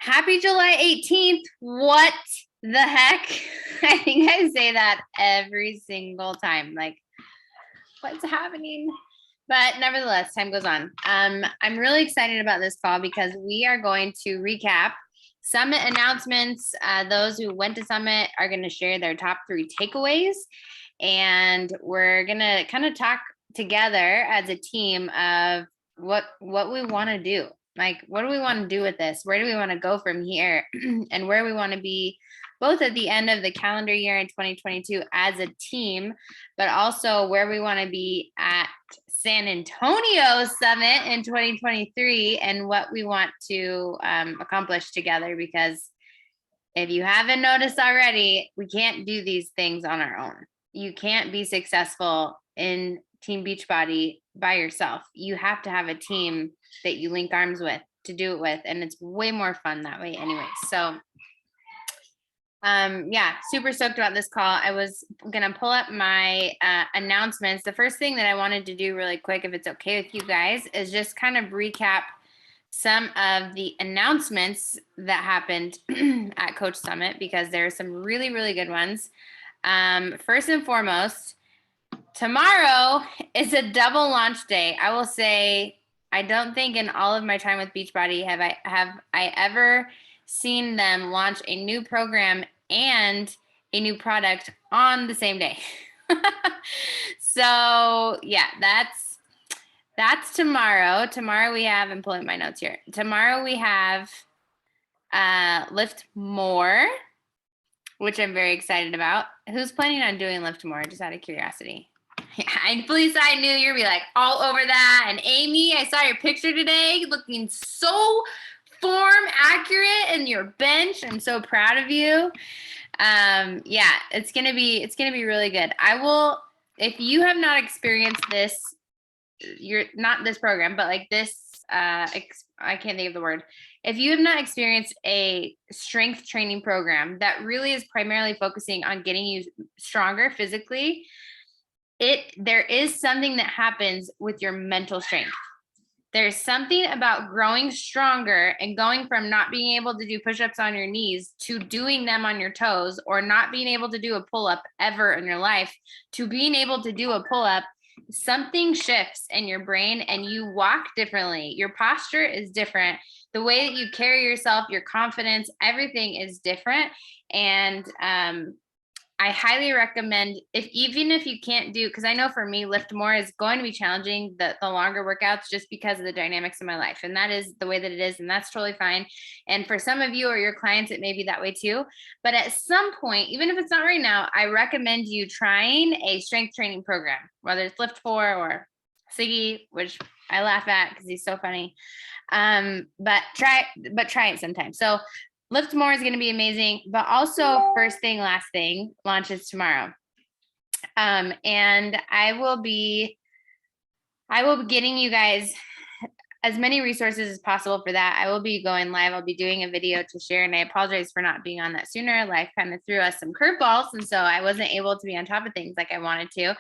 Happy July 18th. What the heck? I think I say that every single time. Like, what's happening? But nevertheless, time goes on. I'm really excited about this call because we are going to recap Summit announcements. Those who went to Summit are going to share their top 3 takeaways. And we're going to kind of talk together as a team of what we want to do. Like, what do we want to do with this? Where do we want to go from here? And where we want to be both at the end of the calendar year in 2022 as a team, but also where we want to be at San Antonio Summit in 2023 and what we want to accomplish together. Because if you haven't noticed already, we can't do these things on our own. You can't be successful in Team Beachbody by yourself. You have to have a team that you link arms with to do it with. And it's way more fun that way anyway. So yeah, super stoked about this call. I was going to pull up my announcements. The first thing that I wanted to do really quick, if it's okay with you guys, is just kind of recap some of the announcements that happened at Coach Summit, because there are some really, really good ones. First and foremost, tomorrow is a double launch day. I will say, I don't think in all of my time with Beachbody have I ever seen them launch a new program and a new product on the same day. So yeah, that's tomorrow. Tomorrow we have, I'm pulling my notes here. Tomorrow we have Lift More, which I'm very excited about. Who's planning on doing Lift More, just out of curiosity? Yeah, and Felicia, I knew you'd be like all over that. And Amy, I saw your picture today looking so form accurate in your bench. I'm so proud of you. Yeah, it's gonna be really good. I will, if you have not experienced this, you're not this program, but like this, I can't think of the word. If you have not experienced a strength training program that really is primarily focusing on getting you stronger physically, there is something that happens with your mental strength. There's something about growing stronger and going from not being able to do push-ups on your knees to doing them on your toes, or not being able to do a pull-up ever in your life to being able to do a pull-up. Something shifts in your brain and you walk differently. Your posture is different. The way that you carry yourself, your confidence, everything is different. And I highly recommend, even if you can't do, because I know for me, Lift More is going to be challenging, the longer workouts, just because of the dynamics of my life. And that is the way that it is. And that's totally fine. And for some of you or your clients, it may be that way too. But at some point, even if it's not right now, I recommend you trying a strength training program, whether it's Lift 4 or Siggy, which I laugh at because he's so funny. But try it sometime. So Lift More is going to be amazing, but also First Thing, Last Thing launches tomorrow. And I will be getting you guys as many resources as possible for that. I will be going live. I'll be doing a video to share, and I apologize for not being on that sooner. Life kind of threw us some curveballs, and so I wasn't able to be on top of things like I wanted to.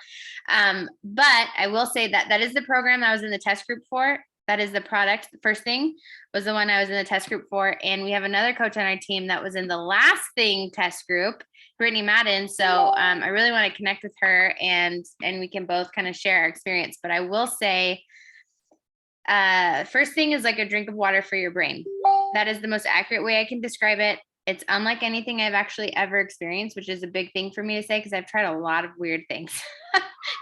But I will say that is the program I was in the test group for. That is the product. The First Thing was the one I was in the test group for. And we have another coach on our team that was in the Last Thing test group, Brittany Madden. So I really want to connect with her, and we can both kind of share our experience. But I will say, First Thing is like a drink of water for your brain. That is the most accurate way I can describe it. It's unlike anything I've actually ever experienced, which is a big thing for me to say, because I've tried a lot of weird things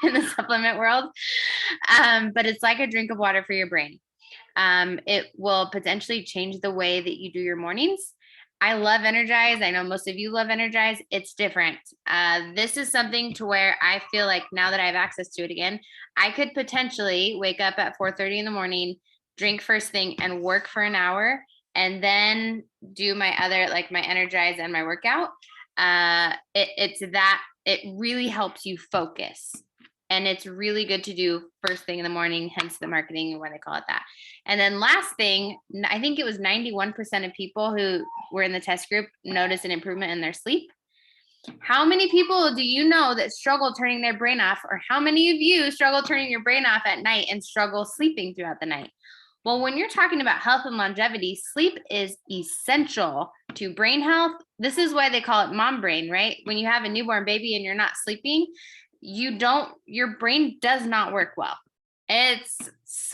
in the supplement world. But it's like a drink of water for your brain. It will potentially change the way that you do your mornings. I love Energize. I know most of you love Energize. It's different. This is something to where I feel like now that I have access to it again, I could potentially wake up at 4:30 in the morning, drink First Thing, and work for an hour, and then do my other, like my Energize and my workout. It really helps you focus. And it's really good to do first thing in the morning, hence the marketing and why they call it that. And then last thing, I think it was 91% of people who were in the test group noticed an improvement in their sleep. How many people do you know that struggle turning their brain off? Or how many of you struggle turning your brain off at night and struggle sleeping throughout the night? Well, when you're talking about health and longevity, sleep is essential to brain health. This is why they call it mom brain, right? When you have a newborn baby and you're not sleeping, your brain does not work well. It's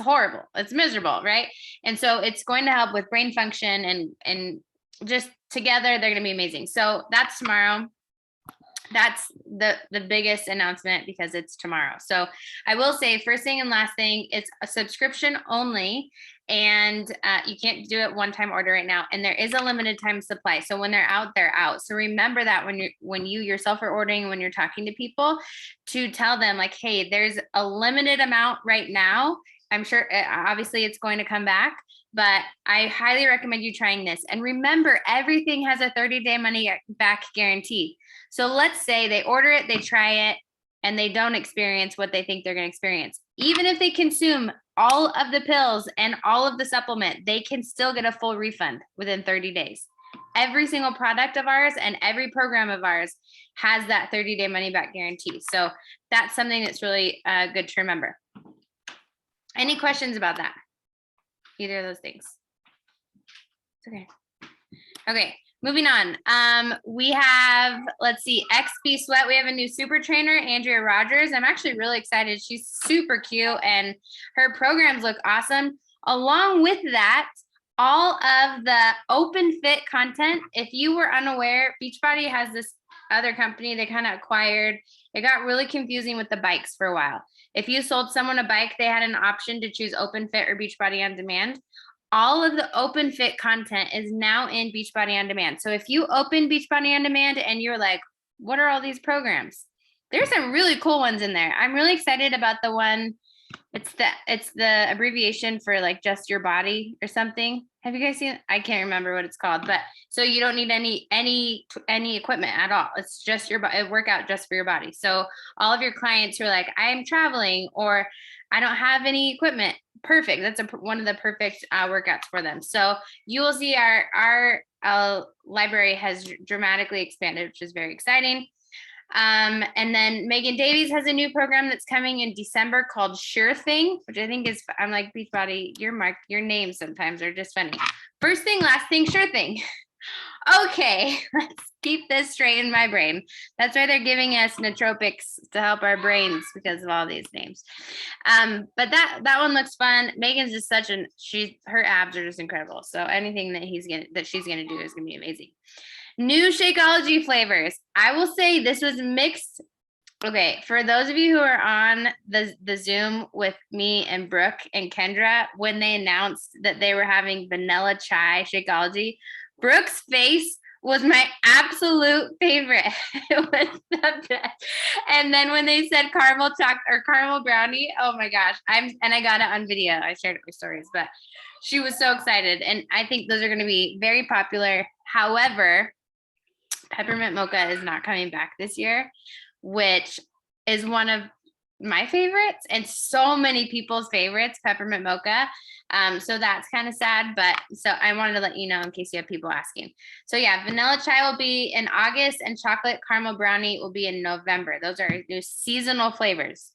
horrible. It's miserable, right? And so it's going to help with brain function and just together, they're going to be amazing. So that's tomorrow. That's the biggest announcement because it's tomorrow. So I will say first thing and last thing, it's a subscription only, and you can't do it one-time order right now, and there is a limited time supply. So when they're out, they're out. So remember that when you yourself are ordering, when you're talking to people, to tell them like, hey, there's a limited amount right now. I'm sure obviously it's going to come back, but I highly recommend you trying this. And remember, everything has a 30-day money back guarantee. So let's say they order it, they try it, and they don't experience what they think they're going to experience. Even if they consume all of the pills and all of the supplement, they can still get a full refund within 30 days. Every single product of ours and every program of ours has that 30-day money back guarantee. So that's something that's really good to remember. Any questions about that? Either of those things? Okay. Okay. Moving on. We have, let's see, XP Sweat. We have a new super trainer, Andrea Rogers. I'm actually really excited. She's super cute and her programs look awesome. Along with that, all of the open fit content. If you were unaware, Beachbody has this other company they kind of acquired. It got really confusing with the bikes for a while. If you sold someone a bike, they had an option to choose open fit or Beachbody on demand. All of the open fit content is now in Beachbody on Demand. So if you open Beachbody on Demand and you're like, what are all these programs? There's some really cool ones in there. I'm really excited about the one. It's the abbreviation for like just your body or something. Have you guys seen it? I can't remember what it's called, but so you don't need any equipment at all. It's just your workout just for your body. So all of your clients who are like, I am traveling or I don't have any equipment. Perfect. That's one of the perfect workouts for them. So you will see our library has dramatically expanded, which is very exciting. And then Megan Davies has a new program that's coming in December called Sure Thing, which I think is, I'm like, Beachbody, your names sometimes are just funny. First thing, last thing, Sure Thing. Okay, let's keep this straight in my brain. That's why they're giving us nootropics to help our brains because of all these names. But that one looks fun. Megan's just her abs are just incredible. So anything that she's gonna do is gonna be amazing. New Shakeology Flavors. I will say this was mixed. Okay, for those of you who are on the Zoom with me and Brooke and Kendra, when they announced that they were having vanilla chai Shakeology, Brooke's face was my absolute favorite. It was the best. And then when they said caramel chocolate or caramel brownie, oh my gosh, I got it on video. I shared it with stories, but she was so excited. And I think those are going to be very popular. However, peppermint mocha is not coming back this year, which is one of my favorites and so many people's favorites, peppermint mocha. So that's kind of sad, but so I wanted to let you know in case you have people asking. So yeah, vanilla chai will be in August and chocolate caramel brownie will be in November. Those are new seasonal flavors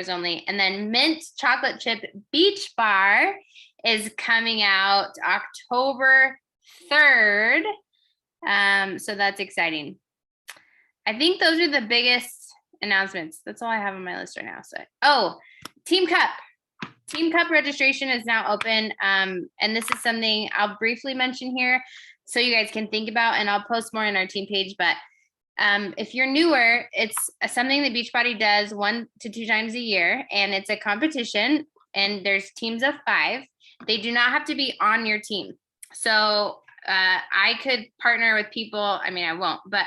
only. And then mint chocolate chip beach bar is coming out October 3rd. So that's exciting. I think those are the biggest announcements. That's all I have on my list right now. So, Team Cup registration is now open. And this is something I'll briefly mention here so you guys can think about, and I'll post more on our team page. But if you're newer, it's something that Beachbody does 1 to 2 times a year, and it's a competition, and there's teams of 5. They do not have to be on your team. So I could partner with people. I mean, I won't, but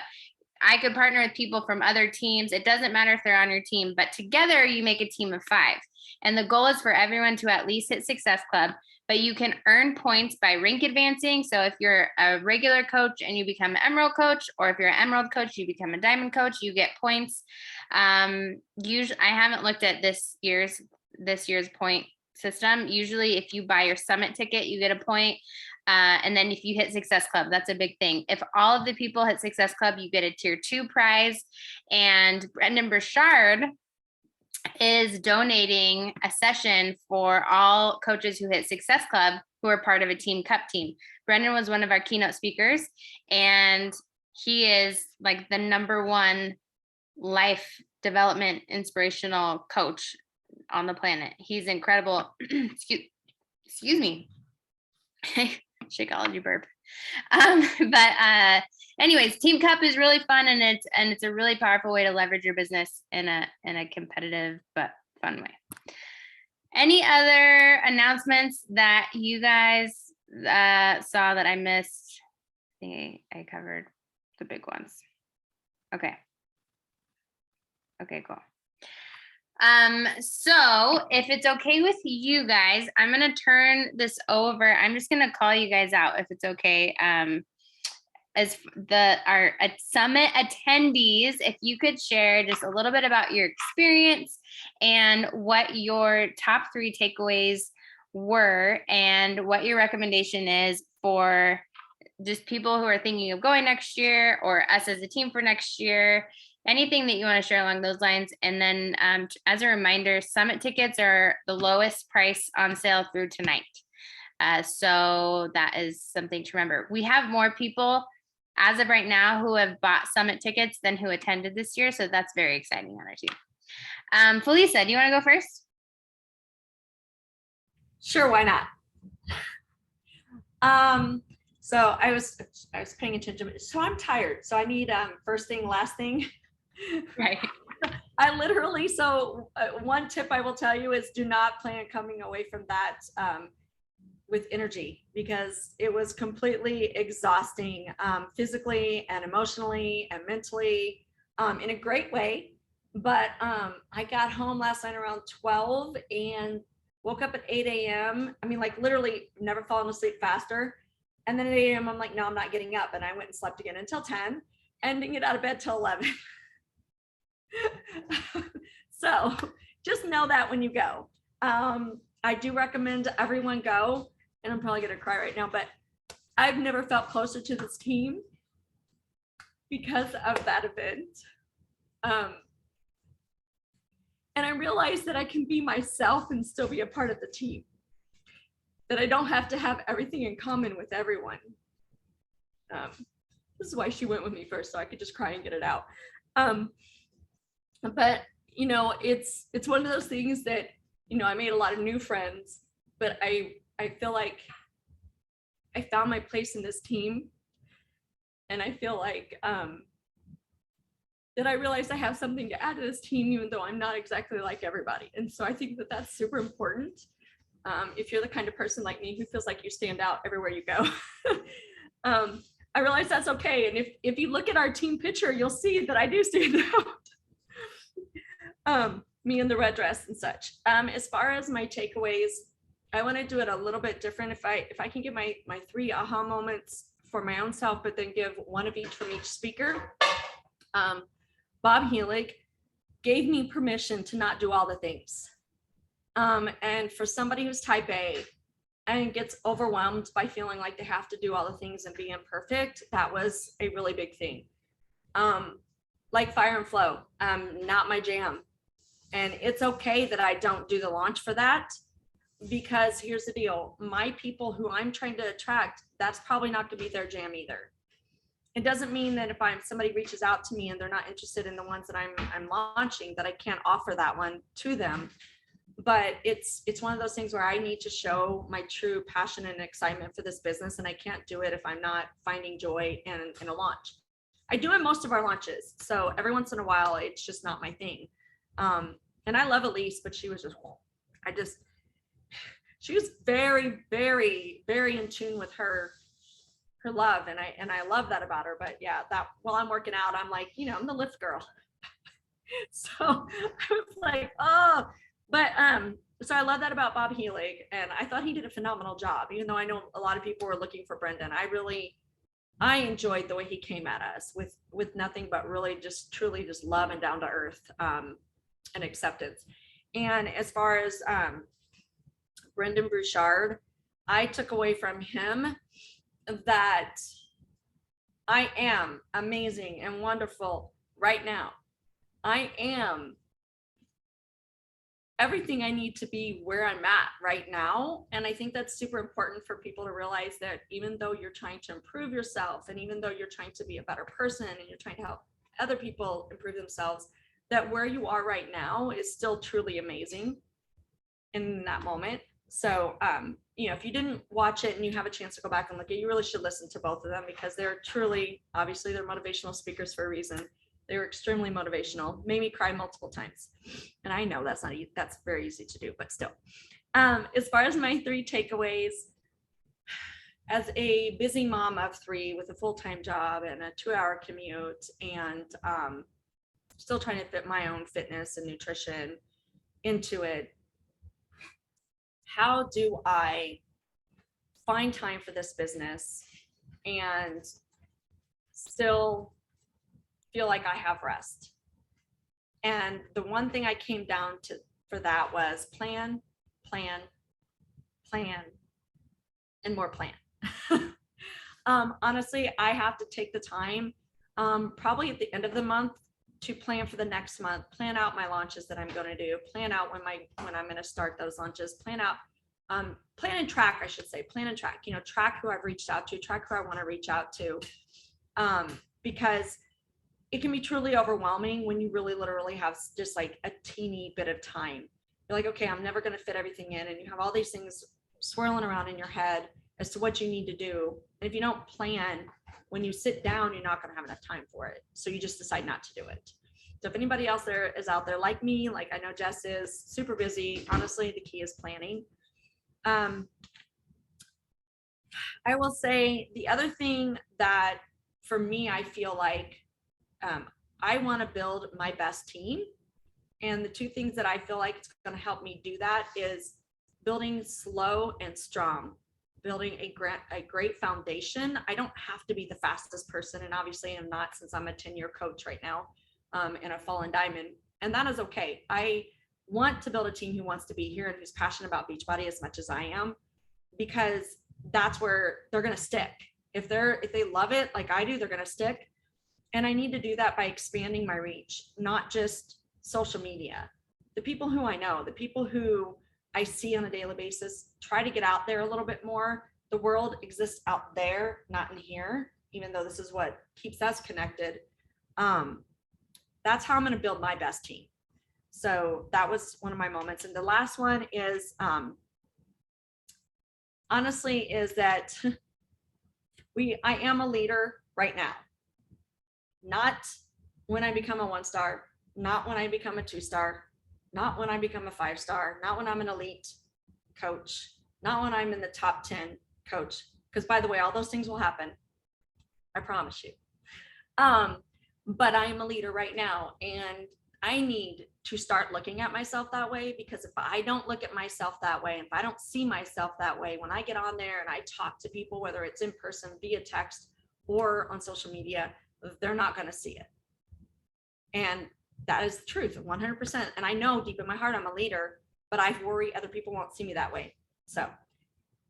I could partner with people from other teams. It doesn't matter if they're on your team, but together you make a team of 5. And the goal is for everyone to at least hit Success Club, but you can earn points by rank advancing. So if you're a regular coach and you become an Emerald coach, or if you're an Emerald coach, you become a Diamond coach, you get points. Usually, I haven't looked at this year's point system. Usually if you buy your Summit ticket, you get a point. And then if you hit Success Club, that's a big thing. If all of the people hit Success Club, you get a tier 2 prize. And Brendan Burchard is donating a session for all coaches who hit Success Club who are part of a Team Cup team. Brendan was one of our keynote speakers, and he is like the #1 life development inspirational coach on the planet. He's incredible. Excuse me. Shakeology burp. But anyways, Team Cup is really fun, and it's a really powerful way to leverage your business in a competitive but fun way. Any other announcements that you guys saw that I missed? I think I covered the big ones. Okay, cool. So if it's okay with you guys, I'm going to turn this over. I'm just going to call you guys out if it's okay. As our summit attendees, if you could share just a little bit about your experience and what your top 3 takeaways were and what your recommendation is for just people who are thinking of going next year or us as a team for next year. Anything that you want to share along those lines. And then as a reminder, summit tickets are the lowest price on sale through tonight. So that is something to remember. We have more people as of right now who have bought summit tickets than who attended this year. So that's very exciting on our team. Felisa, do you want to go first? Sure, why not? So I was paying attention. So I'm tired. So I need first thing, last thing. Right. I literally, one tip I will tell you is do not plan coming away from that with energy, because it was completely exhausting physically and emotionally and mentally in a great way. But I got home last night around 12 and woke up at 8 a.m. I mean, like literally never fallen asleep faster. And then at 8 a.m. I'm like, no, I'm not getting up. And I went and slept again until 10 and didn't get out of bed till 11. So just know that when you go. I do recommend everyone go, and I'm probably gonna cry right now, but I've never felt closer to this team because of that event. And I realized that I can be myself and still be a part of the team, that I don't have to have everything in common with everyone. This is why she went with me first, so I could just cry and get it out. But you know, it's one of those things that, you know, I made a lot of new friends, but I feel like I found my place in this team, and I feel like that I realized I have something to add to this team, even though I'm not exactly like everybody. And so I think that that's super important. If you're the kind of person like me who feels like you stand out everywhere you go. I realize that's okay. And if you look at our team picture, you'll see that I do stand out. Me in the red dress and such. As far as my takeaways, I want to do it a little bit different. If I can give my 3 aha moments for my own self, but then give one of each from each speaker. Bob Heelig gave me permission to not do all the things. And for somebody who's type A and gets overwhelmed by feeling like they have to do all the things and be imperfect, that was a really big thing. Like Fire and Flow, not my jam. And it's okay that I don't do the launch for that, because here's the deal. My people who I'm trying to attract, that's probably not gonna be their jam either. It doesn't mean that if somebody reaches out to me and they're not interested in the ones that I'm launching, that I can't offer that one to them. But it's one of those things where I need to show my true passion and excitement for this business, and I can't do it if I'm not finding joy in a launch. I do in most of our launches, so every once in a while it's just not my thing. And I love Elise, but she was just, she was very, very, very in tune with her love, and I love that about her. But yeah, that while I'm working out, I'm like, you know, I'm the lift girl. So I was like, oh, but so I love that about Bob Heelig, and I thought he did a phenomenal job, even though I know a lot of people were looking for Brendan. I enjoyed the way he came at us with nothing but really just truly just love and down to earth and acceptance. And as far as Brendan Bouchard, I took away from him that I am amazing and wonderful right now. I am everything I need to be where I'm at right now. And I think that's super important for people to realize that even though you're trying to improve yourself, and even though you're trying to be a better person and you're trying to help other people improve themselves, that where you are right now is still truly amazing in that moment. So, if you didn't watch it and you have a chance to go back and look at it, you really should listen to both of them, because they're truly, obviously, they're motivational speakers for a reason. They were extremely motivational, made me cry multiple times. And I know that's very easy to do, but still. As far as my 3 takeaways, as a busy mom of 3 with a full-time job and a 2-hour commute, and still trying to fit my own fitness and nutrition into it, how do I find time for this business and still feel like I have rest? And the one thing I came down to for that was plan, plan, plan, and more plan. Honestly, I have to take the time, probably at the end of the month, to plan for the next month, plan out my launches that I'm going to do, plan out when I'm going to start those launches, plan and track, I should say, plan and track, track who I've reached out to, track who I want to reach out to, because it can be truly overwhelming when you really literally have just like a teeny bit of time. You're like, okay, I'm never going to fit everything in. And you have all these things swirling around in your head as to what you need to do. And if you don't plan, when you sit down, you're not going to have enough time for it. So you just decide not to do it. So if anybody else there is out there like me, like I know Jess is, super busy, honestly, the key is planning. I will say the other thing that for me, I feel like I want to build my best team. And the 2 things that I feel like it's going to help me do that is building slow and strong, building a great foundation. I don't have to be the fastest person. And obviously I'm not, since I'm a 10-year coach right now, and a fallen diamond. And that is okay. I want to build a team who wants to be here and who's passionate about Beachbody as much as I am, because that's where they're going to stick. If they love it like I do, they're going to stick. And I need to do that by expanding my reach, not just social media. The people who I know, the people who I see on a daily basis, try to get out there a little bit more. The world exists out there, not in here, even though this is what keeps us connected. That's how I'm going to build my best team. So that was one of my moments. And the last one is, honestly, is that I am a leader right now. Not when I become a 1-star, not when I become a 2-star, not when I become a 5-star, not when I'm an elite coach, not when I'm in the top 10 coach. Because by the way, all those things will happen. I promise you. But I am a leader right now, and I need to start looking at myself that way, because if I don't look at myself that way, if I don't see myself that way, when I get on there and I talk to people, whether it's in person, via text, or on social media, they're not going to see it. And that is the truth, 100%. And I know deep in my heart I'm a leader, but I worry other people won't see me that way. So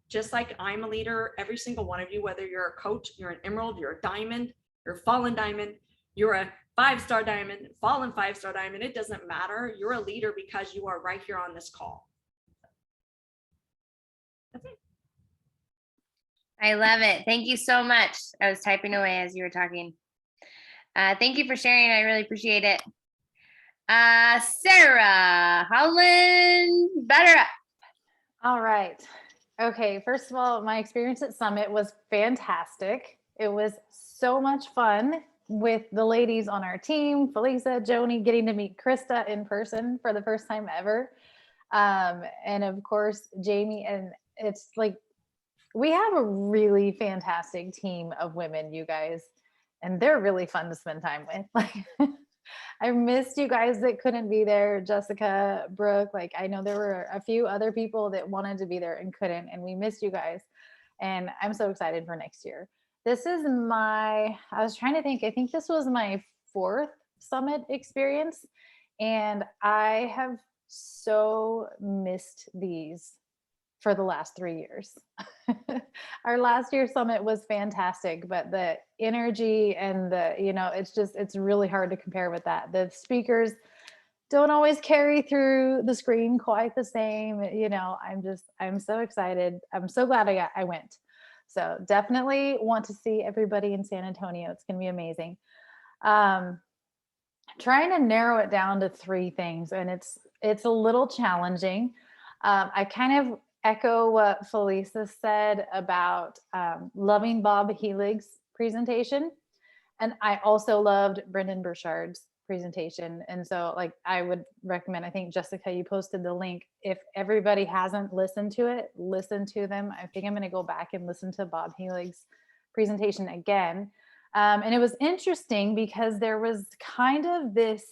just like I'm a leader, every single one of you, whether you're a coach, you're an emerald, you're a diamond, you're a fallen diamond, you're a 5-star diamond, fallen 5-star diamond, it doesn't matter. You're a leader because you are right here on this call. That's it. I love it. Thank you so much. I was typing away as you were talking. Thank you for sharing. I really appreciate it. Sarah Holland, batter up. All right. Okay. First of all, my experience at Summit was fantastic. It was so much fun with the ladies on our team, Felisa, Joni, getting to meet Krista in person for the first time ever. And of course, Jamie. And it's like, we have a really fantastic team of women, you guys, and they're really fun to spend time with. Like, I missed you guys that couldn't be there. Jessica, Brooke, like I know there were a few other people that wanted to be there and couldn't, and we missed you guys. And I'm so excited for next year. This is I was trying to think, I think this was my 4th Summit experience. And I have so missed these for the last 3 years. Our last year's Summit was fantastic, but the energy and it's really hard to compare with that. The speakers, don't always carry through the screen quite the same. You know, I'm so excited. I'm so glad I went. So definitely want to see everybody in San Antonio. It's going to be amazing. Trying to narrow it down to three things, and it's a little challenging. I kind of echo what Felisa said about loving Bob Helig's presentation, and I also loved Brendan Burchard's presentation. And so, like, I would recommend. I think Jessica, you posted the link. If everybody hasn't listened to it, listen to them. I think I'm going to go back and listen to Bob Helig's presentation again. And it was interesting because there was kind of this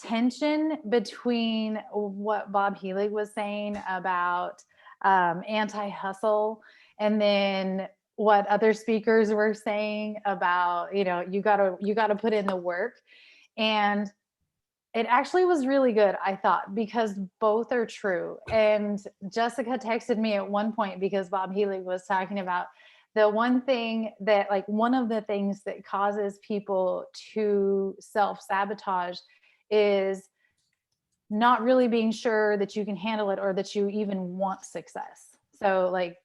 tension between what Bob Helig was saying about anti-hustle, and then what other speakers were saying about, you know, you gotta put in the work. And it actually was really good, I thought, because both are true. And Jessica texted me at one point because Bob Helig was talking about the one thing that, like, one of the things that causes people to self-sabotage is not really being sure that you can handle it or that you even want success. So, like,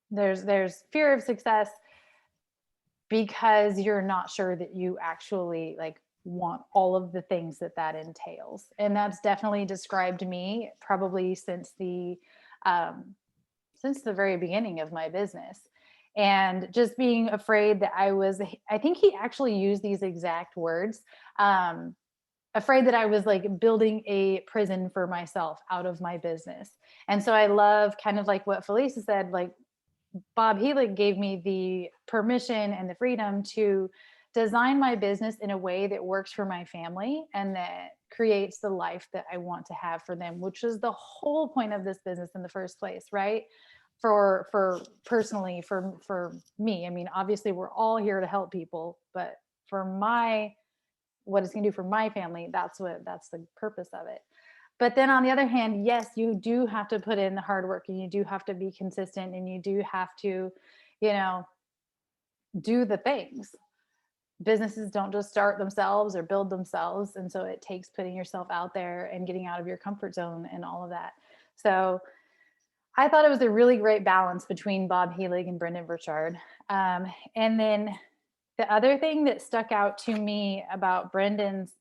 there's fear of success because you're not sure that you actually, like, want all of the things that entails. And that's definitely described me probably since the very beginning of my business. And just being afraid that I think he actually used these exact words, afraid that I was, like, building a prison for myself out of my business. And so I love kind of like what Felisa said, like, Bob Helig gave me the permission and the freedom to design my business in a way that works for my family and that creates the life that I want to have for them, which is the whole point of this business in the first place, right? For personally, for me, I mean, obviously we're all here to help people, but for what it's going to do for my family, that's the purpose of it. But then on the other hand, yes, you do have to put in the hard work, and you do have to be consistent, and you do have to, you know, do the things. Businesses don't just start themselves or build themselves. And so it takes putting yourself out there and getting out of your comfort zone and all of that. So I thought it was a really great balance between Bob Helig and Brendan Burchard. And then the other thing that stuck out to me about Brendan's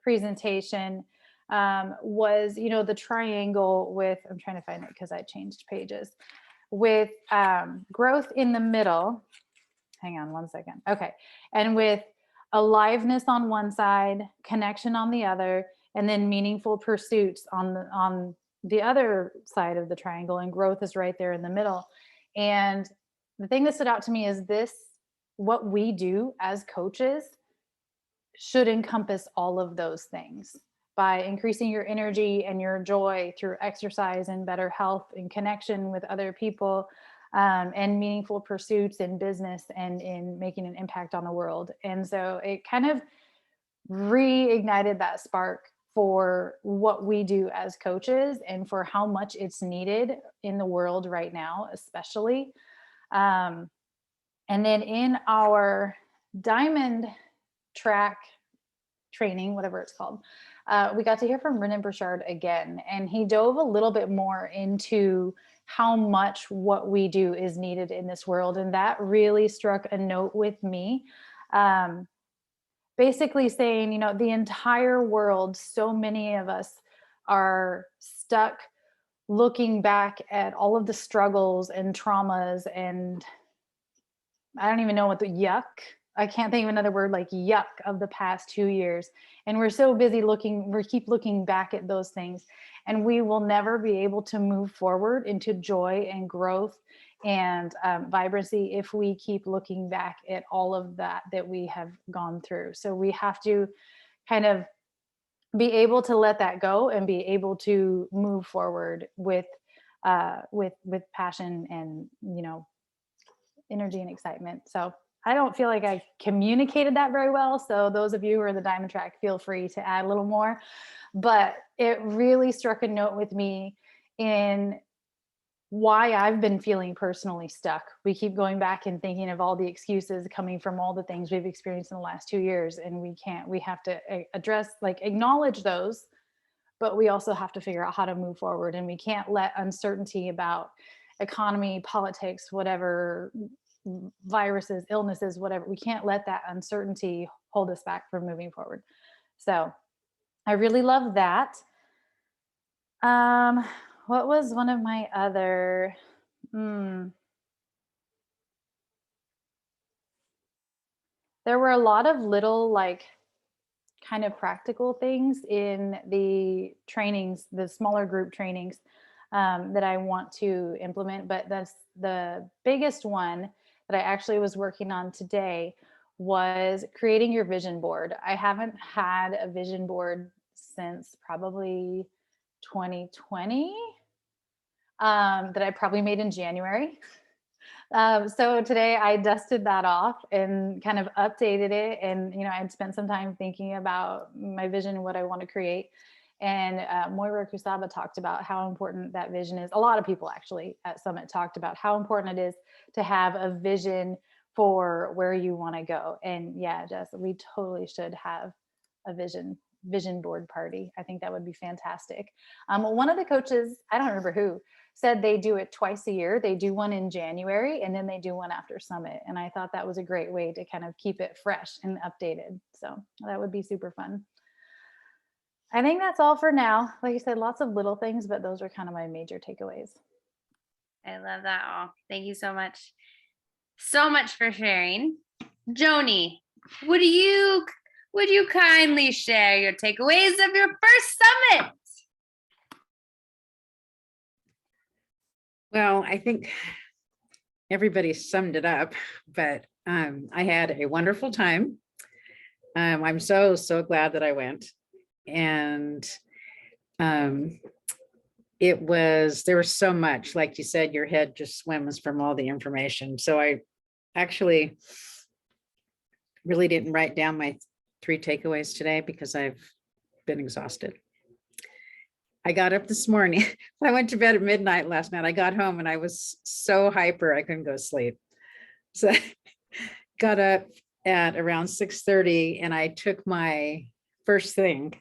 presentation was, you know, the triangle with, I'm trying to find it because I changed pages, with growth in the middle. Hang on one second. Okay. And with aliveness on one side, connection on the other, and then meaningful pursuits on the other side of the triangle, and growth is right there in the middle. And the thing that stood out to me is what we do as coaches should encompass all of those things by increasing your energy and your joy through exercise and better health and connection with other people, and meaningful pursuits in business and in making an impact on the world. And so it kind of reignited that spark for what we do as coaches and for how much it's needed in the world right now, especially. And then in our diamond track training, whatever it's called, we got to hear from Brendan Burchard again, and he dove a little bit more into how much what we do is needed in this world. And that really struck a note with me. Basically saying, you know, the entire world, so many of us are stuck looking back at all of the struggles and traumas, and I don't even know what I can't think of another word, like yuck, of the past 2 years. And we're so busy we keep looking back at those things, and we will never be able to move forward into joy and growth and vibrancy if we keep looking back at all of that we have gone through. So we have to kind of be able to let that go and be able to move forward with passion and, you know, energy and excitement. So I don't feel like I communicated that very well. So those of you who are in the diamond track, feel free to add a little more. But it really struck a note with me in why I've been feeling personally stuck. We keep going back and thinking of all the excuses coming from all the things we've experienced in the last 2 years. And we have to address, like, acknowledge those, but we also have to figure out how to move forward. And we can't let uncertainty about economy, politics, whatever, viruses, illnesses, whatever, we can't let that uncertainty hold us back from moving forward. So I really love that. What was one of my other, there were a lot of little, like, kind of practical things in the trainings, the smaller group trainings, that I want to implement. But that's the biggest one that I actually was working on today was creating your vision board. I haven't had a vision board since probably 2020, that I probably made in January. So today I dusted that off and kind of updated it. And, I'd spent some time thinking about my vision and what I want to create. And Moira Kusaba talked about how important that vision is. A lot of people actually at Summit talked about how important it is to have a vision for where you want to go. And yeah, Jess, we totally should have a vision board party. I think that would be fantastic. One of the coaches, I don't remember who, said they do it twice a year. They do one in January and then they do one after Summit. And I thought that was a great way to kind of keep it fresh and updated. So that would be super fun. I think that's all for now. Like I said, lots of little things, but those are kind of my major takeaways. I love that all. Thank you so much. So much for sharing. Joni, would you kindly share your takeaways of your first summit? Well, I think everybody summed it up, but I had a wonderful time. I'm so glad that I went. And there was so much, like you said, your head just swims from all the information. So I actually really didn't write down my 3 takeaways today because I've been exhausted. I got up this morning. I went to bed at midnight last night. I got home and I was so hyper, I couldn't go to sleep. So I got up at around 6:30 and I took my first thing.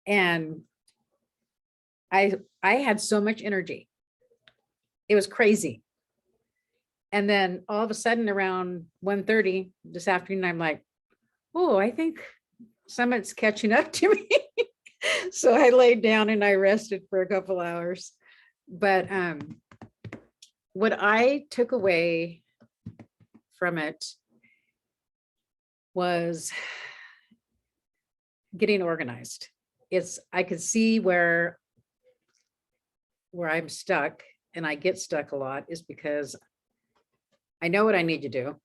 And I had so much energy. It was crazy. And then all of a sudden around 1:30 this afternoon, I'm like, oh, I think Summit's catching up to me. So I laid down and I rested for a couple hours. But what I took away from it was getting organized. I could see where I'm stuck, and I get stuck a lot is because I know what I need to do.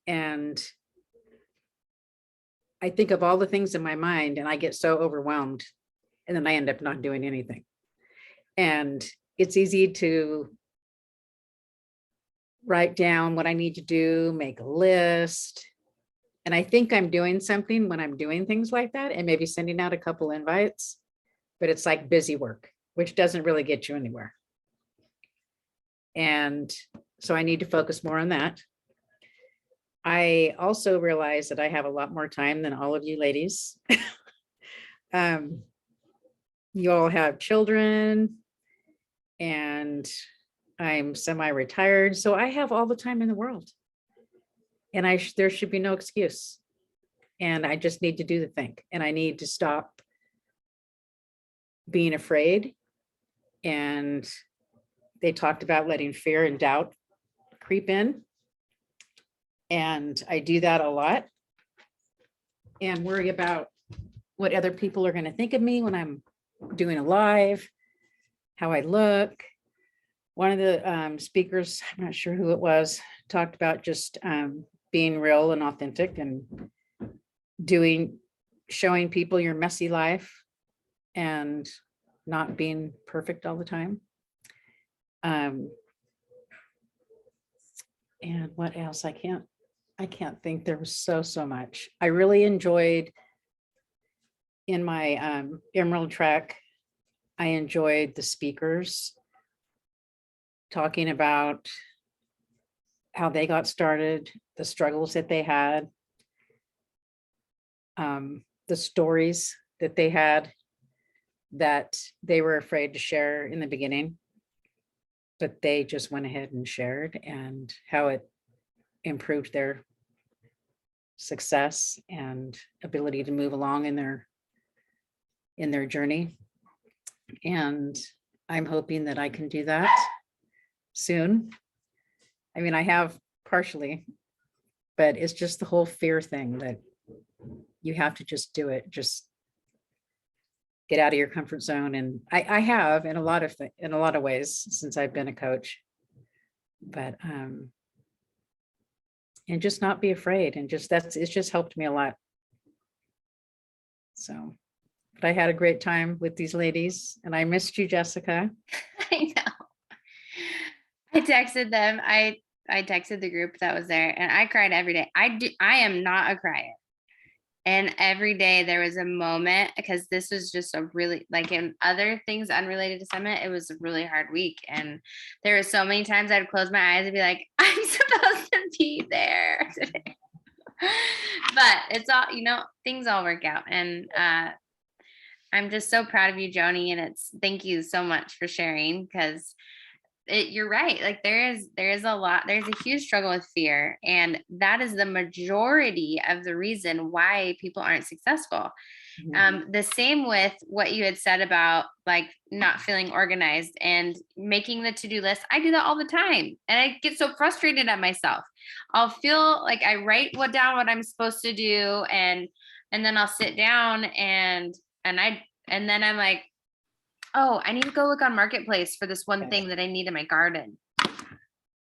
And I think of all the things in my mind and I get so overwhelmed, and then I end up not doing anything. And it's easy to write down what I need to do, make a list. And I think I'm doing something when I'm doing things like that and maybe sending out a couple invites, but it's like busy work, which doesn't really get you anywhere. And so I need to focus more on that. I also realize that I have a lot more time than all of you ladies. You all have children and I'm semi-retired, so I have all the time in the world. And there should be no excuse. And I just need to do the thing. And I need to stop being afraid. And they talked about letting fear and doubt creep in. And I do that a lot. And worry about what other people are going to think of me when I'm doing a live, how I look. One of the speakers, I'm not sure who it was, talked about just being real and authentic and showing people your messy life and not being perfect all the time. And what else? I can't think. There was so much. I really enjoyed in my Emerald track. I enjoyed the speakers. talking about how they got started, the struggles that they had, the stories that they had that they were afraid to share in the beginning, but they just went ahead and shared, and how it improved their success and ability to move along in their journey. And I'm hoping that I can do that soon. I mean, I have partially, but it's just the whole fear thing that you have to just do it. Just get out of your comfort zone. And I have in a lot of ways since I've been a coach, but and just not be afraid, and just it's just helped me a lot. So, but I had a great time with these ladies, and I missed you, Jessica. I know. I texted them. I texted the group that was there, and I cried every day. I am not a crier. And every day there was a moment, because this was just a really, like in other things unrelated to Summit, it was a really hard week. And there were so many times I'd close my eyes and be like, I'm supposed to be there today. But it's all, things all work out. And I'm just so proud of you, Joni. And thank you so much for sharing, because you're right. Like there's a huge struggle with fear, and that is the majority of the reason why people aren't successful. The same with what you had said about like not feeling organized and making the to-do list. I do that all the time, and I get so frustrated at myself. I'll feel like I write down what I'm supposed to do, and then I'll sit down and then I'm like, oh, I need to go look on Marketplace for this one thing that I need in my garden.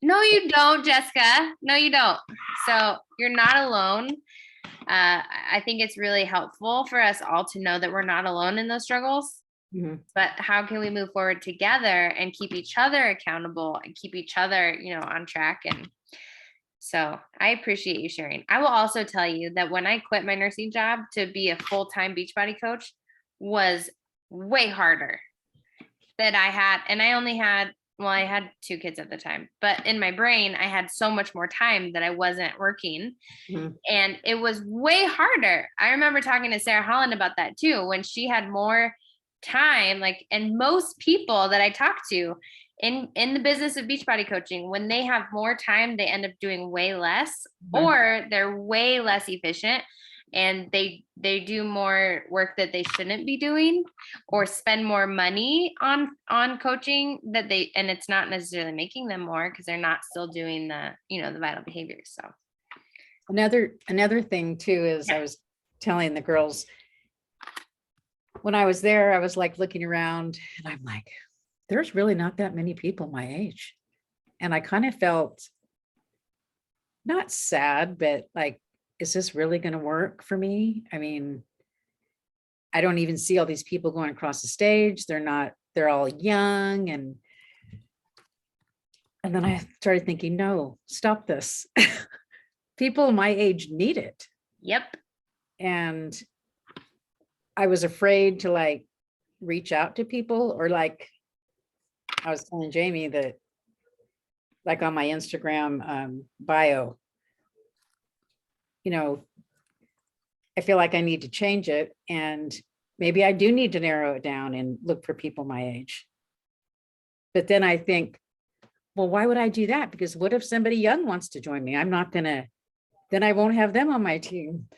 No, you don't, Jessica. No, you don't. So you're not alone. I think it's really helpful for us all to know that we're not alone in those struggles. But how can we move forward together and keep each other accountable and keep each other, on track? And so I appreciate you sharing. I will also tell you that when I quit my nursing job to be a full-time Beachbody coach was way harder that I had. And I had 2 kids at the time, but in my brain, I had so much more time that I wasn't working. And it was way harder. I remember talking to Sarah Holland about that too, when she had more time, and most people that I talk to in the business of Beachbody coaching, when they have more time, they end up doing way less, or they're way less efficient. And they do more work that they shouldn't be doing, or spend more money on coaching and it's not necessarily making them more, because they're not still doing the vital behaviors. So another thing too is I was telling the girls when I was there, I was like looking around, and I'm like, there's really not that many people my age, and I kind of felt not sad, but like, is this really going to work for me? I mean, I don't even see all these people going across the stage. They're all young. And then I started thinking, no, stop this. People my age need it. Yep. And I was afraid to reach out to people, or I was telling Jamie that on my Instagram bio, I feel like I need to change it, and maybe I do need to narrow it down and look for people my age. But then I think, well, why would I do that? Because what if somebody young wants to join me? Then I won't have them on my team.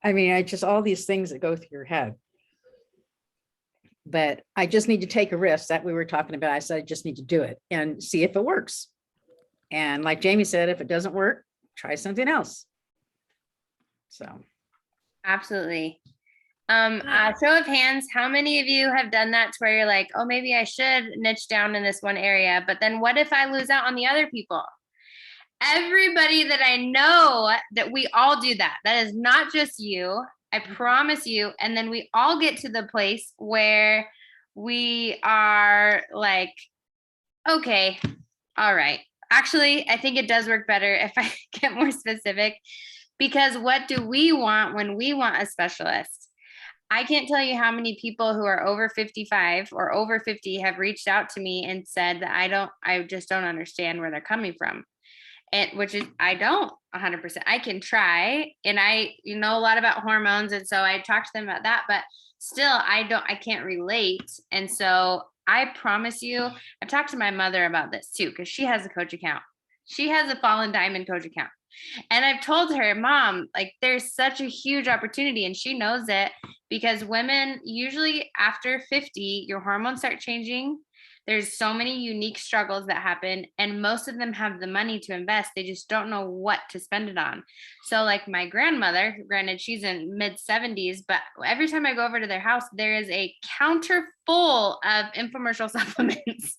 I mean, all these things that go through your head. But I just need to take a risk that we were talking about. I said, I just need to do it and see if it works. And like Jamie said, if it doesn't work, try something else. So. Absolutely. Show of hands, how many of you have done that to where you're like, oh, maybe I should niche down in this one area, but then what if I lose out on the other people? Everybody that I know, that we all do that. That is not just you. I promise you. And then we all get to the place where we are like, okay, all right. Actually, I think it does work better if I get more specific. Because what do we want when we want a specialist? I can't tell you how many people who are over 55 or over 50 have reached out to me and said that I just don't understand where they're coming from. And which is, I don't 100%. I can try, and I know a lot about hormones. And so I talked to them about that, but still I can't relate. And so I promise you, I've talked to my mother about this too, because she has a Coach account. She has a Fallen Diamond Coach account. And I've told her, Mom, like there's such a huge opportunity, and she knows it, because women usually after 50, your hormones start changing. There's so many unique struggles that happen, and most of them have the money to invest. They just don't know what to spend it on. So like my grandmother, granted she's in mid 70s, but every time I go over to their house, there is a counter full of infomercial supplements.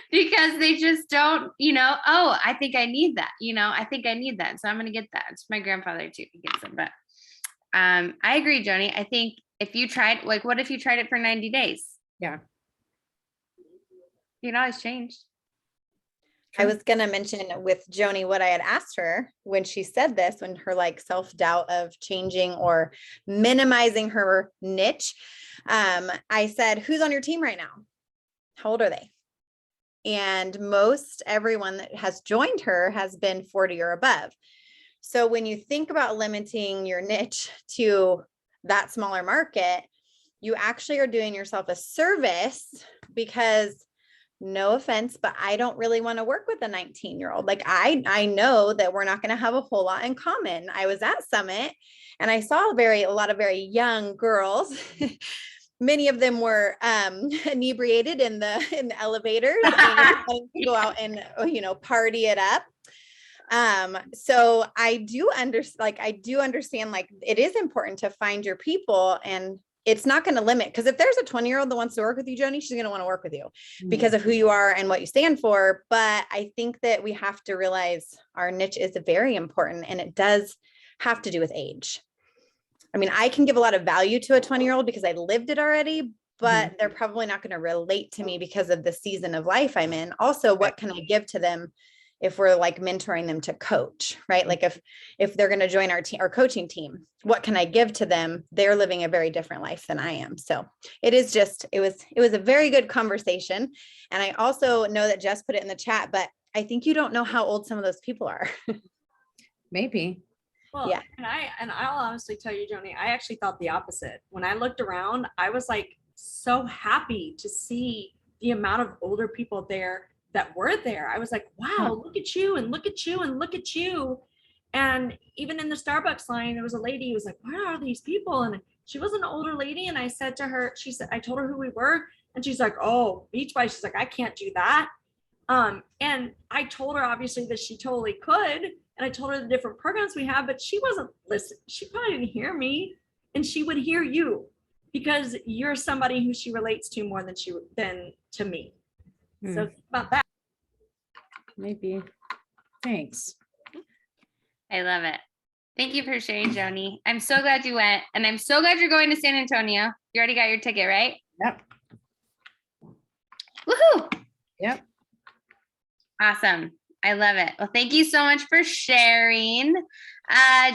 Because they just don't, oh, I think I need that. I think I need that. So I'm going to get that. It's my grandfather too. He gets them. But I agree, Joni. I think if you tried, like, what if you tried it for 90 days? Yeah. You can always change. I was going to mention with Joni what I had asked her when she said this, when her like self-doubt of changing or minimizing her niche. I said, who's on your team right now? How old are they? And most everyone that has joined her has been 40 or above. So when you think about limiting your niche to that smaller market, you actually are doing yourself a service, because no offense, but I don't really want to work with a 19-year-old. Like I know that we're not going to have a whole lot in common. I was at Summit and I saw a lot of very young girls. Many of them were inebriated in the elevators and wanting to go out and party it up. So I do understand like it is important to find your people, and it's not going to limit, because if there's a 20-year-old that wants to work with you, Joni, she's going to want to work with you because of who you are and what you stand for. But I think that we have to realize our niche is very important, and it does have to do with age. I mean, I can give a lot of value to a 20-year-old because I lived it already, but they're probably not going to relate to me because of the season of life I'm in. Also, what can I give to them if we're like mentoring them to coach, right? Like if they're going to join our coaching team, what can I give to them? They're living a very different life than I am. So it was a very good conversation. And I also know that Jess put it in the chat, but I think you don't know how old some of those people are. Maybe. Well, Yeah. And I'll honestly tell you, Joni, I actually thought the opposite. When I looked around, I was like so happy to see the amount of older people there that were there. I was like, wow, look at you and look at you and look at you. And even in the Starbucks line, there was a lady who was like, where are these people? And she was an older lady. And I said to her, I told her who we were. And she's like, oh, Beach Bike. She's like, I can't do that. And I told her obviously that she totally could. And I told her the different programs we have, but she wasn't listening. She probably didn't hear me, and she would hear you because you're somebody who she relates to more than to me. So think about that. Maybe. Thanks. I love it. Thank you for sharing, Joni. I'm so glad you went, and I'm so glad you're going to San Antonio. You already got your ticket, right? Yep. Woohoo! Yep. Awesome. I love it. Well, thank you so much for sharing.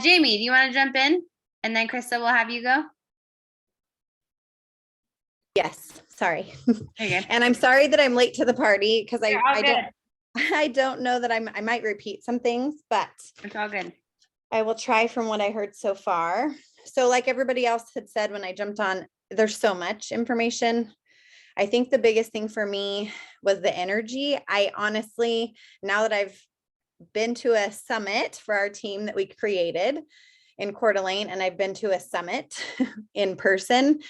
Jamie, do you want to jump in? And then Krista will have you go. Yes. Sorry. Okay. And I'm sorry that I'm late to the party because You're all good. I don't know that I might repeat some things, but It's all good. I will try from what I heard so far. So like everybody else had said when I jumped on, there's so much information. I think the biggest thing for me was the energy. I honestly, now that I've been to a summit for our team that we created in Coeur d'Alene, and I've been to a summit in person,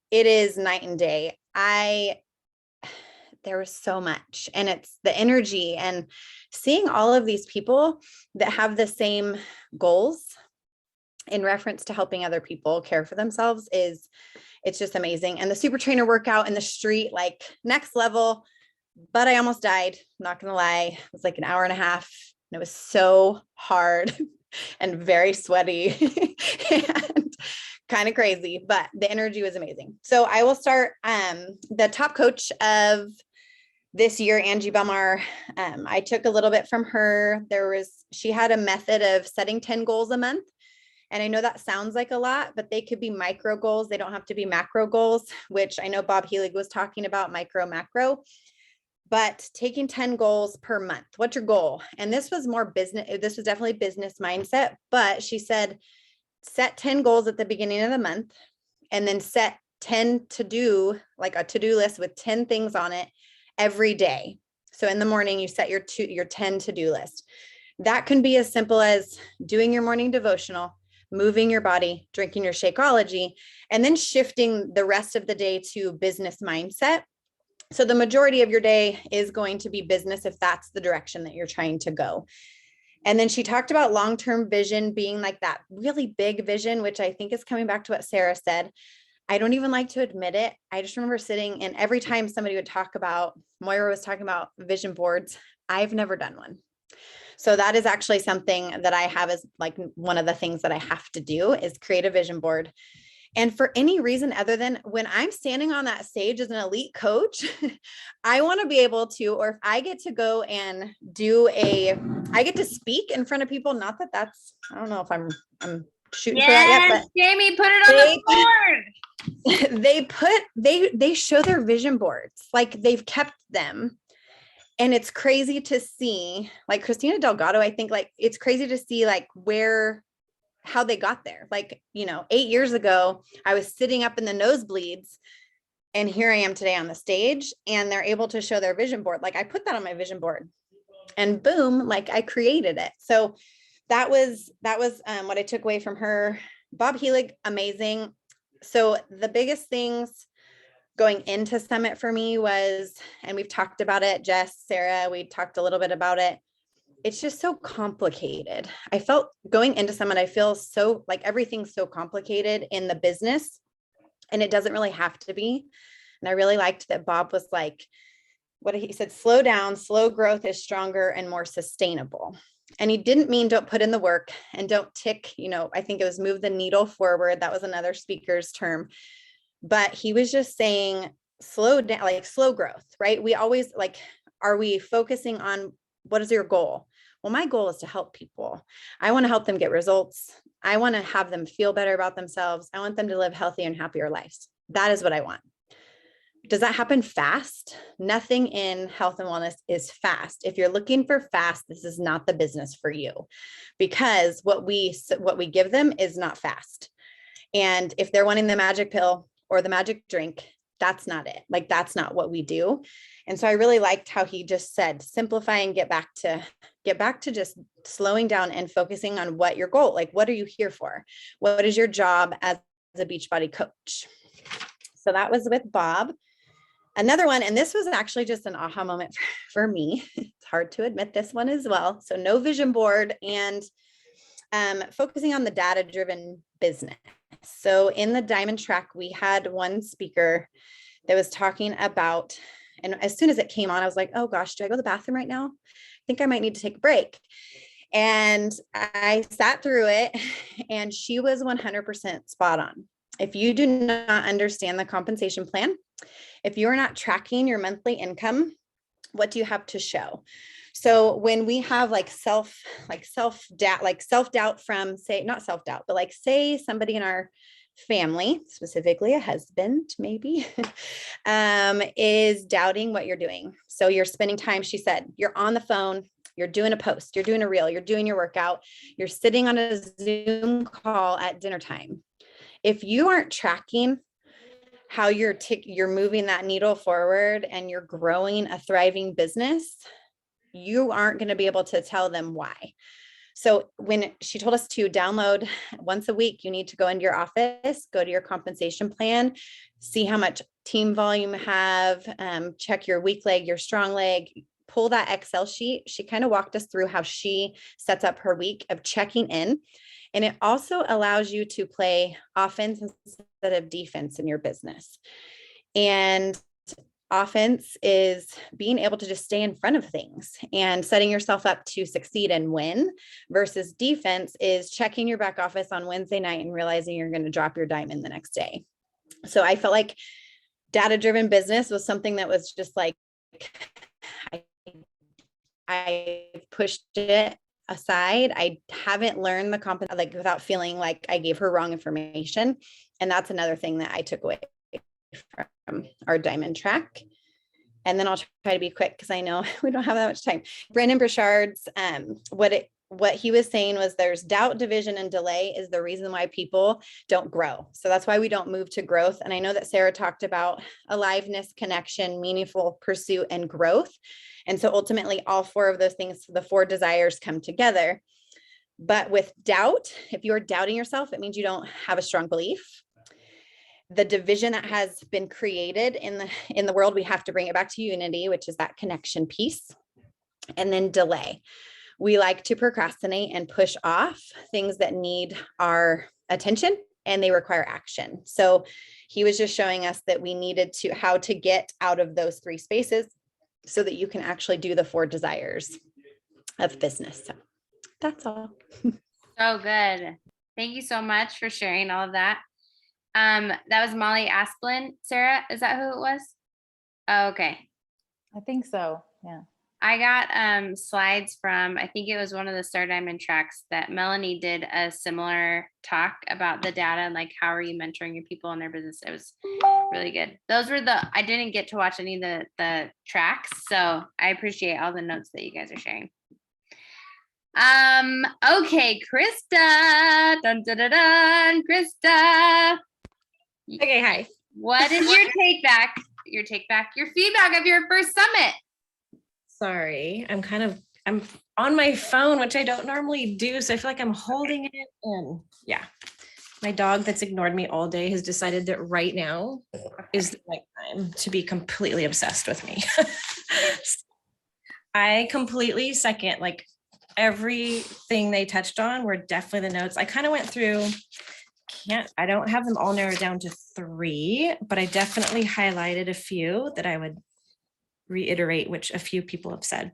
it is night and day. There was so much, and it's the energy and seeing all of these people that have the same goals in reference to helping other people care for themselves it's just amazing. And the super trainer workout in the street, like next level, but I almost died. I'm not going to lie. It was like an hour and a half and it was so hard and very sweaty and kind of crazy, but the energy was amazing. So I will start, the top coach of this year, Angie Belmar. I took a little bit from her. She had a method of setting 10 goals a month And I know that sounds like a lot, but they could be micro goals. They don't have to be macro goals, which I know Bob Healy was talking about, micro, macro. But taking 10 goals per month, what's your goal? And this was more business. This was definitely business mindset, but she said, set 10 goals at the beginning of the month and then set 10 to do, like a to-do list with 10 things on it every day. So in the morning, you set your 10 to-do list. That can be as simple as doing your morning devotional, moving your body, drinking your Shakeology, and then shifting the rest of the day to business mindset. So the majority of your day is going to be business if that's the direction that you're trying to go. And then she talked about long-term vision being like that really big vision, which I think is coming back to what Sarah said. I don't even like to admit it. I just remember sitting, and every time somebody would talk about, Moira was talking about vision boards, I've never done one. So that is actually something that I have as like one of the things that I have to do is create a vision board. And for any reason other than when I'm standing on that stage as an elite coach, I want to be able to, or if I get to go and I get to speak in front of people. Not that that's, I don't know if I'm shooting for that yet, but Jamie, put it on the board. they show their vision boards, like they've kept them. And it's crazy to see, like Christina Delgado, I think like it's crazy to see like how they got there. Like, 8 years ago, I was sitting up in the nosebleeds and here I am today on the stage and they're able to show their vision board. Like I put that on my vision board and boom, like I created it. So that was what I took away from her. Bob Healy, amazing. So the biggest things going into Summit for me was, and we've talked about it, Jess, Sarah, we talked a little bit about it. It's just so complicated. I felt going into Summit, I feel so like everything's so complicated in the business and it doesn't really have to be. And I really liked that Bob was like, what he said, slow down, slow growth is stronger and more sustainable. And he didn't mean don't put in the work and don't tick, I think it was move the needle forward. That was another speaker's term. But he was just saying slow down, like slow growth, right? We always like, are we focusing on what is your goal? Well, my goal is to help people. I want to help them get results. I want to have them feel better about themselves. I want them to live healthy and happier lives. That is what I want. Does that happen fast? Nothing in health and wellness is fast. If you're looking for fast, this is not the business for you because what we give them is not fast. And if they're wanting the magic pill or the magic drink, that's not it. Like, that's not what we do. And so I really liked how he just said, simplify and get back to just slowing down and focusing on what your goal, like, what are you here for? What is your job as a Beachbody coach? So that was with Bob. Another one, and this was actually just an aha moment for me. It's hard to admit this one as well. So no vision board and focusing on the data-driven business. So in the Diamond Track, we had one speaker that was talking about, and as soon as it came on, I was like, oh gosh, do I go to the bathroom right now? I think I might need to take a break. And I sat through it and she was 100% spot on. If you do not understand the compensation plan, if you're not tracking your monthly income, what do you have to show? So when we have self-doubt from, say, not self-doubt, but like say somebody in our family, specifically a husband, maybe, is doubting what you're doing. So you're spending time, she said, you're on the phone, you're doing a post, you're doing a reel, you're doing your workout, you're sitting on a Zoom call at dinner time. If you aren't tracking how you're moving that needle forward and you're growing a thriving business, you aren't going to be able to tell them why. So when she told us to download once a week, you need to go into your office, go to your compensation plan, see how much team volume you have, check your weak leg, your strong leg, pull that Excel sheet. She kind of walked us through how she sets up her week of checking in. And it also allows you to play offense instead of defense in your business. And offense is being able to just stay in front of things and setting yourself up to succeed and win, versus defense is checking your back office on Wednesday night and realizing you're going to drop your diamond the next day. So I felt like data-driven business was something that was just like, I pushed it aside, I haven't learned the like without feeling like I gave her wrong information. And that's another thing that I took away from our diamond track. And then I'll try to be quick because I know we don't have that much time. Brandon Burchard's, what he was saying was there's doubt, division, and delay is the reason why people don't grow. So that's why we don't move to growth. And I know that Sarah talked about aliveness, connection, meaningful pursuit, and growth. And so ultimately all four of those things, the four desires, come together. But with doubt, if you're doubting yourself, it means you don't have a strong belief. The division that has been created in the world, we have to bring it back to unity, which is that connection piece. And then delay. We like to procrastinate and push off things that need our attention and they require action. So he was just showing us that we needed to, how to get out of those three spaces so that you can actually do the four desires of business. So that's all. So good. Thank you so much for sharing all of that. That was Molly Asplin. Sarah, is that who it was? Oh, okay. I think so. Yeah. I got slides from, I think it was one of the Star Diamond tracks that Melanie did a similar talk about the data and like how are you mentoring your people in their business. It was really good. Those were I didn't get to watch any of the tracks, so I appreciate all the notes that you guys are sharing. Okay, Krista. Dun, dun, dun, dun. Krista. Okay, hi. What is your your feedback of your first summit? Sorry, I'm on my phone, which I don't normally do. So I feel like I'm holding it in. Yeah. My dog that's ignored me all day has decided that right now is the right time to be completely obsessed with me. I completely second like everything they touched on were definitely the notes. I kind of went through, I don't have them all narrowed down to 3, but I definitely highlighted a few that I would reiterate, which a few people have said.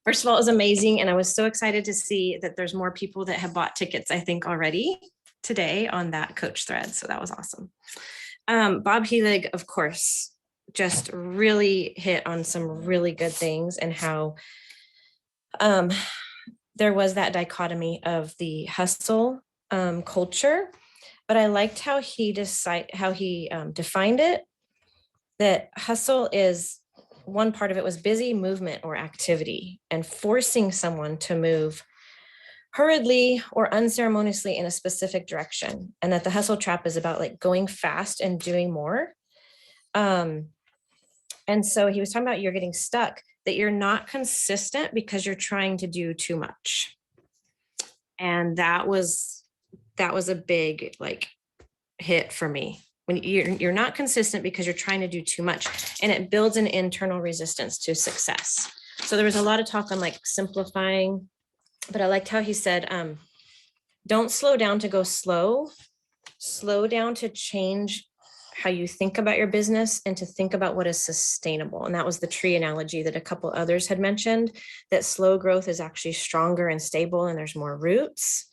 First of all, it was amazing. And I was so excited to see that there's more people that have bought tickets, I think already today on that coach thread. So that was awesome. Bob Helig, of course, just really hit on some really good things and how there was that dichotomy of the hustle culture, but I liked how he defined it, that hustle is one part of it was busy movement or activity and forcing someone to move hurriedly or unceremoniously in a specific direction. And that the hustle trap is about like going fast and doing more. And so he was talking about you're getting stuck, that you're not consistent because you're trying to do too much. And that was a big like hit for me. When you're not consistent because you're trying to do too much, and it builds an internal resistance to success. So there was a lot of talk on like simplifying, but I liked how he said, don't slow down to go slow down to change how you think about your business and to think about what is sustainable. And that was the tree analogy that a couple others had mentioned, that slow growth is actually stronger and stable and there's more roots.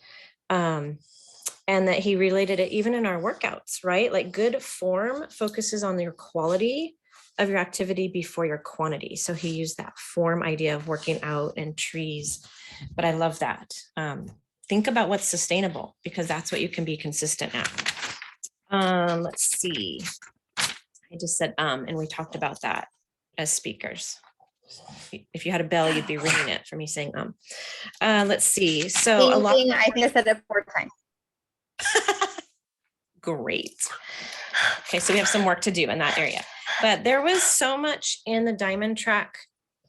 And that he related it even in our workouts, right? Like good form focuses on your quality of your activity before your quantity. So he used that form idea of working out and trees, but I love that. Think about what's sustainable because that's what you can be consistent at. Let's see. I just said, and we talked about that as speakers. If you had a bell, you'd be ringing it for me saying, let's see. So a lot. I think I said it 4 times. Great. Okay, so we have some work to do in that area, but there was so much in the diamond track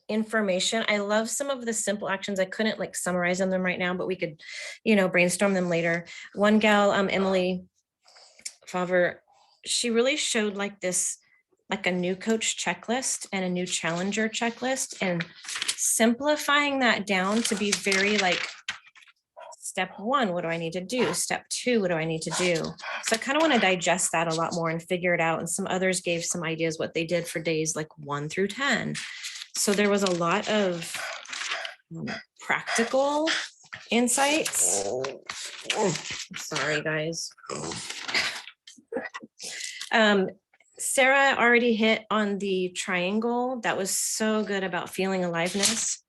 information. I love some of the simple actions. I couldn't like summarize them right now, but we could, brainstorm them later. One gal, Emily Favre, she really showed like a new coach checklist and a new challenger checklist, and simplifying that down to be very like, step 1, what do I need to do? Step 2, what do I need to do? So I kind of want to digest that a lot more and figure it out. And some others gave some ideas what they did for days like 1 through 10. So there was a lot of practical insights. Sorry, guys. Sarah already hit on the triangle. That was so good about feeling aliveness.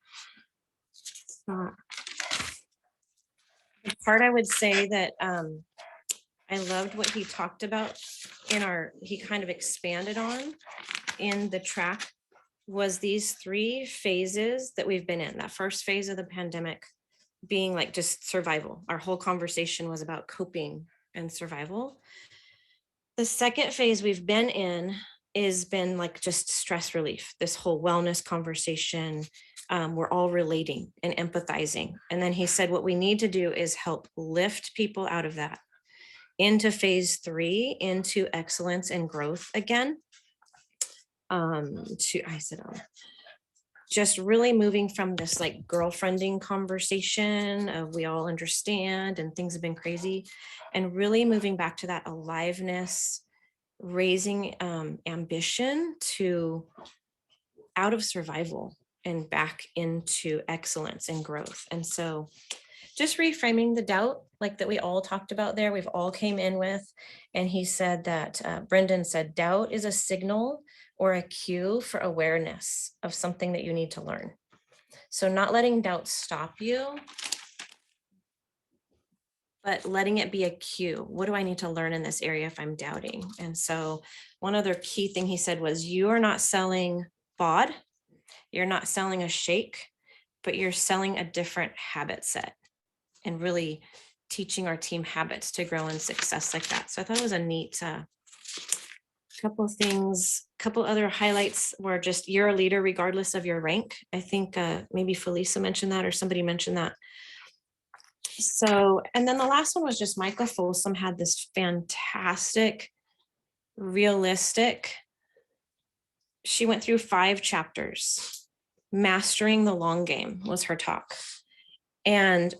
The part I would say that I loved what he talked about he kind of expanded on in the track was these 3 phases that we've been in. That first phase of the pandemic being like just survival. Our whole conversation was about coping and survival. The second phase we've been in is been like just stress relief, this whole wellness conversation. We're all relating and empathizing. And then he said, what we need to do is help lift people out of that into phase 3, into excellence and growth again. Just really moving from this like girlfriending conversation of we all understand and things have been crazy, and really moving back to that aliveness, raising ambition to out of survival and back into excellence and growth. And so just reframing the doubt like that we all talked about there, we've all came in with, and he said that Brendan said doubt is a signal or a cue for awareness of something that you need to learn. So not letting doubt stop you, but letting it be a cue. What do I need to learn in this area if I'm doubting? And so one other key thing he said was, you are not selling bod, you're not selling a shake, but you're selling a different habit set, and really teaching our team habits to grow in success like that. So I thought it was a neat couple of things. Couple other highlights were just, you're a leader regardless of your rank. I think maybe Felisa mentioned that, or somebody mentioned that. So, and then the last one was just Micah Folsom had this fantastic, realistic, she went through 5 chapters. Mastering the long game was her talk. And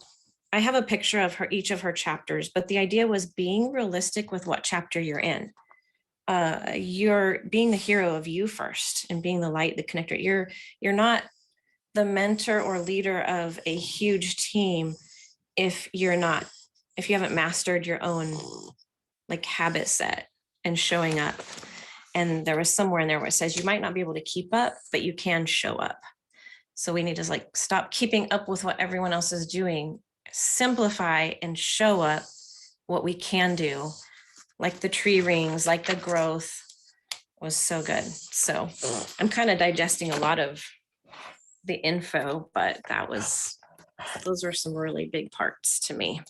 I have a picture of each of her chapters, but the idea was being realistic with what chapter you're in. You're being the hero of you first and being the light, the connector. You're not the mentor or leader of a huge team if you haven't mastered your own like habit set and showing up. And there was somewhere in there where it says you might not be able to keep up, but you can show up. So we need to like stop keeping up with what everyone else is doing, simplify and show up what we can do, like the tree rings, like the growth was so good. So I'm kind of digesting a lot of the info, but those were some really big parts to me.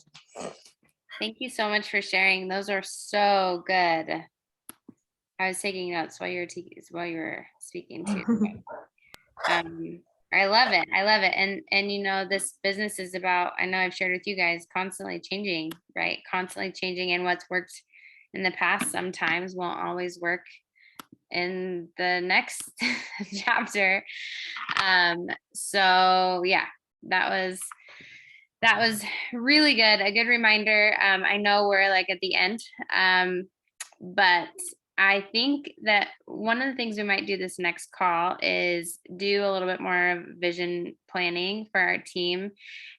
Thank you so much for sharing. Those are so good. I was taking notes while you were speaking too. I love it. I love it. And you know, this business is about, I know I've shared with you guys, constantly changing, right? Constantly changing, and what's worked in the past sometimes won't always work in the next chapter. So yeah, that was really good. A good reminder. I know we're like at the end, but I think that one of the things we might do this next call is do a little bit more vision planning for our team.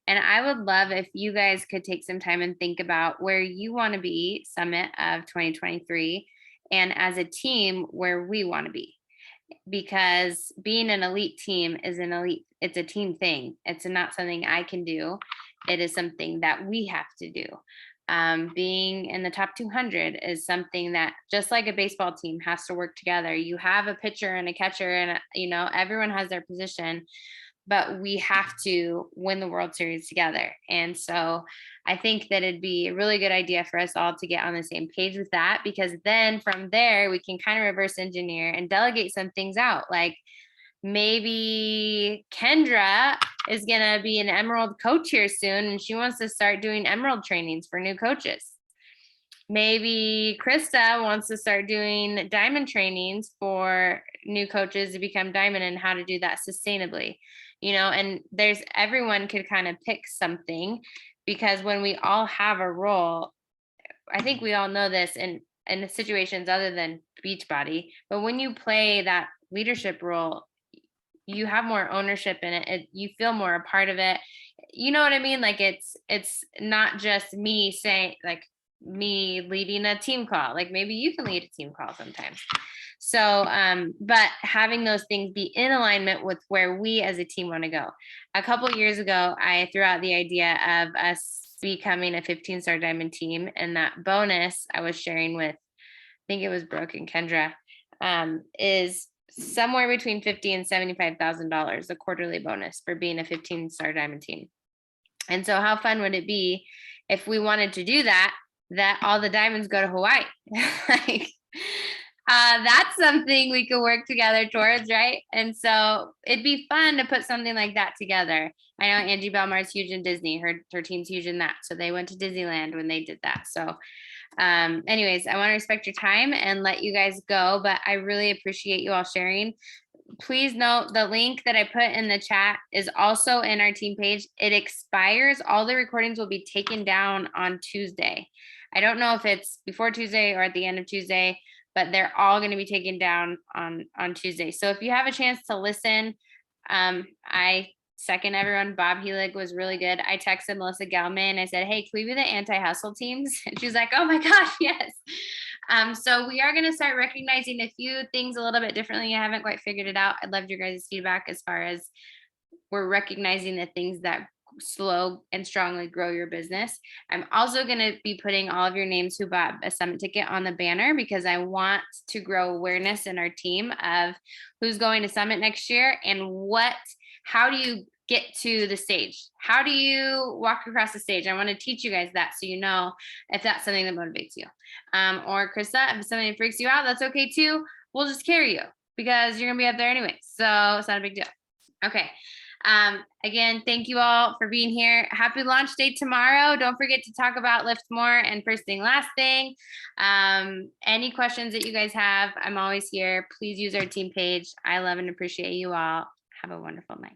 And I would love if you guys could take some time and think about where you want to be summit of 2023, and as a team, where we want to be. Because being an elite team it's a team thing. It's not something I can do. It is something that we have to do. Being in the top 200 is something that, just like a baseball team, has to work together. You have a pitcher and a catcher, and everyone has their position, but we have to win the World Series together. And so I think that it'd be a really good idea for us all to get on the same page with that, because then from there we can kind of reverse engineer and delegate some things out. Like maybe Kendra is going to be an Emerald coach here soon, and she wants to start doing Emerald trainings for new coaches. Maybe Krista wants to start doing Diamond trainings for new coaches to become Diamond, and how to do that sustainably, and everyone could kind of pick something, because when we all have a role, I think we all know this in situations other than Beachbody, but when you play that leadership role, you have more ownership in it. You feel more a part of it. You know what I mean? Like it's not just me saying, like, me leading a team call. Like maybe you can lead a team call sometimes. So, but having those things be in alignment with where we as a team want to go. A couple of years ago, I threw out the idea of us becoming a 15-star diamond team. And that bonus I was sharing with, I think it was Brooke and Kendra, is somewhere between $50,000 and $75,000, a quarterly bonus for being a 15-star diamond team. And so how fun would it be if we wanted to do that all the diamonds go to Hawaii? Like, that's something we could work together towards, right? And so it'd be fun to put something like that together. I know Angie Belmar's huge in Disney. Her team's huge in that. So they went to Disneyland when they did that. So anyways, I want to respect your time and let you guys go, but I really appreciate you all sharing. Please note the link that I put in the chat is also in our team page. It expires. All the recordings will be taken down on Tuesday. I don't know if it's before Tuesday or at the end of Tuesday, but they're all going to be taken down on Tuesday. So if you have a chance to listen, I second everyone. Bob Helig was really good. I texted Melissa Gelman. I said, hey, can we be the anti-hustle teams? And she's like, oh my gosh, yes. So we are going to start recognizing a few things a little bit differently. I haven't quite figured it out. I'd love your guys' feedback as far as we're recognizing the things that slow and strongly grow your business. I'm also going to be putting all of your names who bought a summit ticket on the banner because I want to grow awareness in our team of who's going to summit next year and how do you get to the stage? How do you walk across the stage? I want to teach you guys that so you know if that's something that motivates you. Or Krista, if something freaks you out, that's okay too. We'll just carry you because you're going to be up there anyway. So it's not a big deal. Okay. Again, thank you all for being here. Happy launch day tomorrow. Don't forget to talk about Lift More and first thing, last thing. Any questions that you guys have, I'm always here. Please use our team page. I love and appreciate you all. Have a wonderful night.